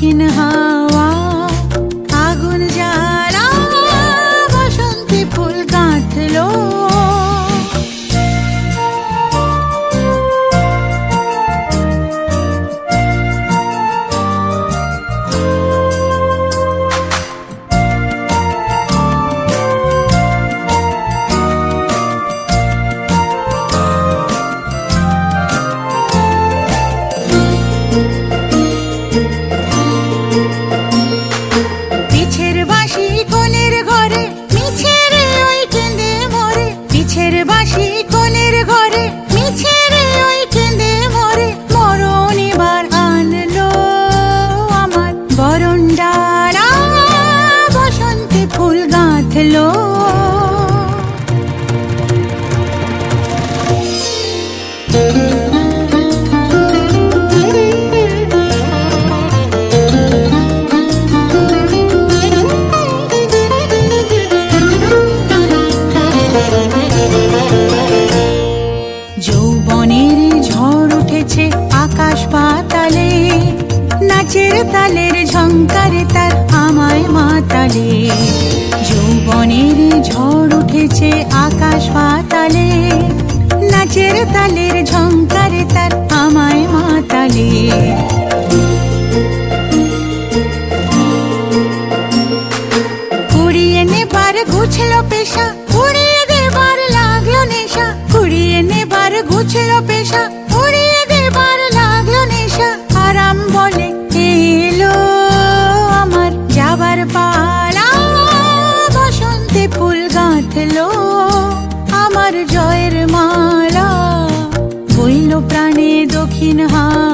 দক্ষিণ হাওয়া আগুন জ্বালা বসন্তে ফুল গাঁথলো। যৌবনের ঝড় উঠেছে আকাশ পাতালে, নাচের তালের ঝংকারে তার আমায় মাতালে। যৌবনের ঝড় উঠেছে আকাশ পাতালে, নাচের তালের ঝংকারে তার আমায় মাতালে। কুড়িয়ে নেবার গুছলো পেশা, উড়িয়ে দেবার লাগলো নেশা। কুড়িয়ে নেবার গুছলো পেশা, উড়িয়ে দেবার লাগলো নেশা। আরাম বলে এলো আমার যাবার পালা, বসন্তে ফুল গাঁথলো আমার জয়ের মালা। বইল প্রাণে দক্ষিণ হাওয়া